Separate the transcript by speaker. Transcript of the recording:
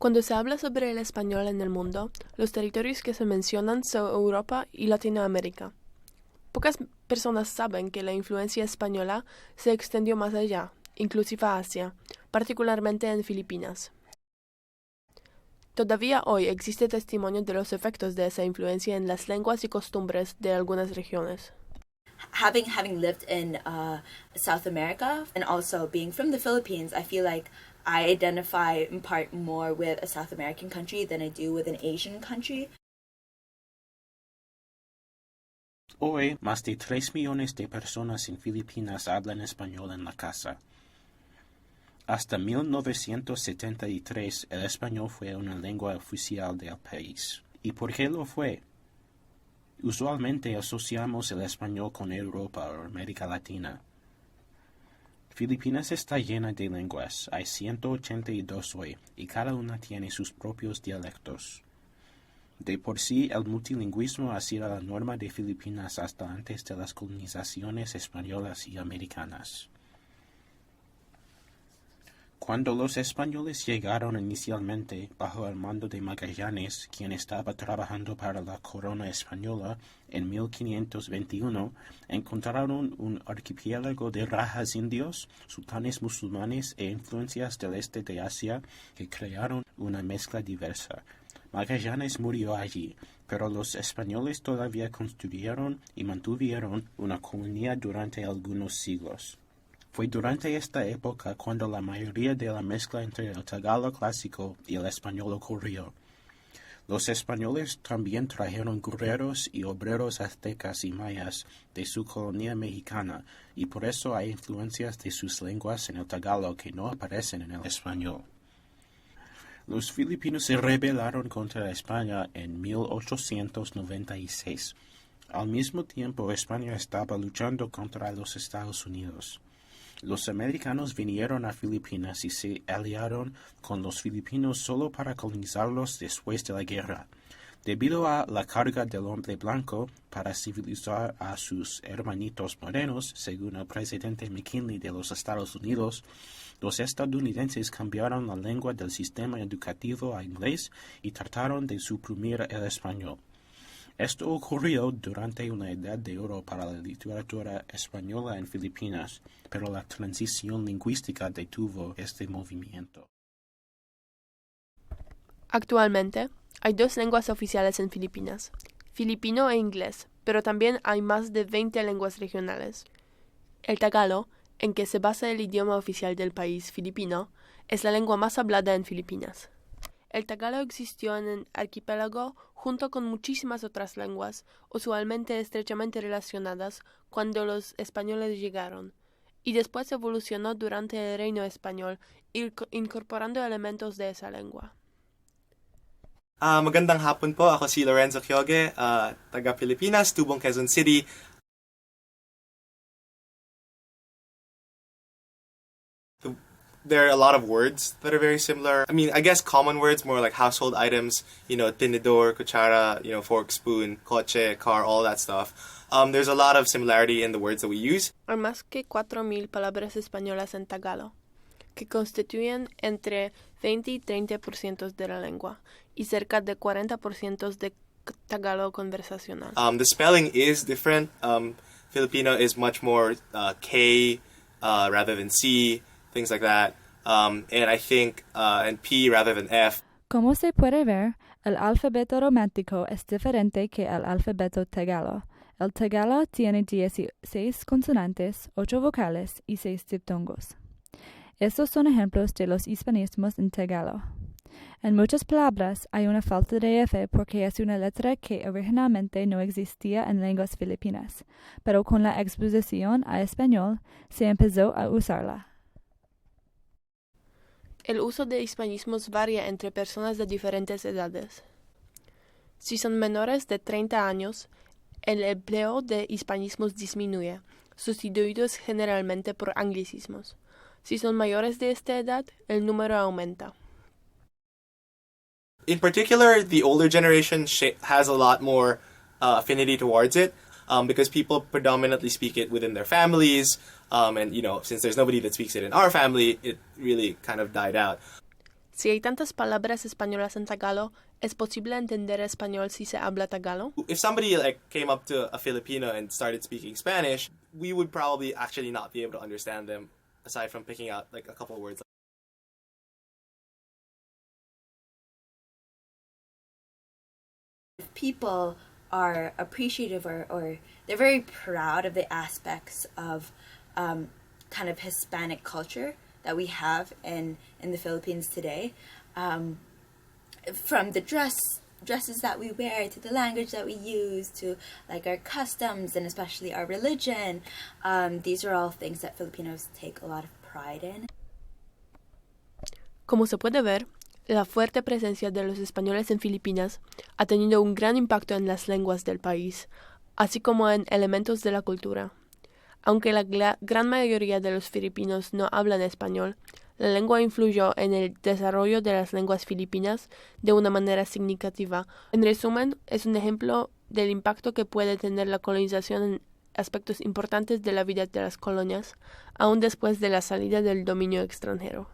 Speaker 1: Cuando se habla sobre el español en el mundo, los territorios que se mencionan son Europa y Latinoamérica. Pocas personas saben que la influencia española se extendió más allá, inclusive a Asia, particularmente en Filipinas. Todavía hoy existe testimonio de los efectos de esa influencia en las lenguas y costumbres de algunas regiones.
Speaker 2: Having lived in South America and also being from the Philippines, I feel like I identify in part more with a South American country than I do with an Asian country.
Speaker 3: Hoy, más de 3 millones de personas en Filipinas hablan español en la casa. Hasta 1973, el español fue una lengua oficial del país. ¿Y por qué lo fue? Usualmente asociamos el español con Europa o América Latina. Filipinas está llena de lenguas, hay 182 hoy, y cada una tiene sus propios dialectos. De por sí, el multilingüismo ha sido la norma de Filipinas hasta antes de las colonizaciones españolas y americanas. Cuando los españoles llegaron inicialmente bajo el mando de Magallanes, quien estaba trabajando para la corona española en 1521, encontraron un archipiélago de rajas indios, sultanes musulmanes e influencias del este de Asia que crearon una mezcla diversa. Magallanes murió allí, pero los españoles todavía construyeron y mantuvieron una colonia durante algunos siglos. Fue durante esta época cuando la mayoría de la mezcla entre el tagalo clásico y el español ocurrió. Los españoles también trajeron guerreros y obreros aztecas y mayas de su colonia mexicana, y por eso hay influencias de sus lenguas en el tagalo que no aparecen en el español. Los filipinos se rebelaron contra España en 1896. Al mismo tiempo, España estaba luchando contra los Estados Unidos. Los americanos vinieron a Filipinas y se aliaron con los filipinos solo para colonizarlos después de la guerra. Debido a la carga del hombre blanco para civilizar a sus hermanitos morenos, según el presidente McKinley de los Estados Unidos, los estadounidenses cambiaron la lengua del sistema educativo a inglés y trataron de suprimir el español. Esto ocurrió durante una edad de oro para la literatura española en Filipinas, pero la transición lingüística detuvo este movimiento.
Speaker 1: Actualmente, hay 2 lenguas oficiales en Filipinas, filipino e inglés, pero también hay más de 20 lenguas regionales. El tagalo, en que se basa el idioma oficial del país filipino, es la lengua más hablada en Filipinas. El tagalo existió en el archipiélago junto con muchísimas otras lenguas, usualmente estrechamente relacionadas cuando los españoles llegaron, y después evolucionó durante el reino español, incorporando elementos de esa lengua.
Speaker 4: Magandang hapon po, ako si Lorenzo Kyoge, taga Pilipinas, Tubong, Quezon City. There are a lot of words that are very similar. I mean, I guess common words, more like household items, tinidor, cuchara, fork, spoon, coche, car, all that stuff. There's a lot of similarity in the words that we use.
Speaker 1: Hay más que 4,000 palabras españolas en tagalo, que constituyen entre 20 y 30% de la lengua, y cerca de 40% de tagalo conversacional.
Speaker 4: The spelling is different. Filipino is much more K rather than C. Things like that, and I think and P rather than F.
Speaker 5: Como se puede ver, el alfabeto romántico es diferente que el alfabeto tagalo. El tagalo tiene 16 consonantes, 8 vocales y 6 diptongos. Estos son ejemplos de los hispanismos en tagalo. En muchas palabras hay una falta de F porque es una letra que originalmente no existía en lenguas filipinas, pero con la exposición a español se empezó a usarla.
Speaker 1: El uso de hispanismos varía entre personas de diferentes edades. Si son menores de 30 años, el empleo de hispanismos disminuye, sustituidos generalmente por anglicismos. Si son mayores de esta edad, el número aumenta.
Speaker 4: In particular, the older generation has a lot more affinity towards it because people predominantly speak it within their families. And, since there's nobody that speaks it in our family, it really kind of died out.
Speaker 1: Si hay tantas palabras españolas en tagalo, ¿es posible entender español si se habla tagalo?
Speaker 4: If somebody like came up to a Filipino and started speaking Spanish, we would probably actually not be able to understand them, aside from picking out like a couple words.
Speaker 2: If people are appreciative or they're very proud of the aspects of kind of Hispanic culture that we have in the Philippines today, from the dresses that we wear to the language that we use to like our customs and especially our religion, these are all things that Filipinos take a lot of pride in.
Speaker 1: Como se puede ver, la fuerte presencia de los españoles en Filipinas ha tenido un gran impacto en las lenguas del país, así como en elementos de la cultura. Aunque la gran mayoría de los filipinos no hablan español, la lengua influyó en el desarrollo de las lenguas filipinas de una manera significativa. En resumen, es un ejemplo del impacto que puede tener la colonización en aspectos importantes de la vida de las colonias, aún después de la salida del dominio extranjero.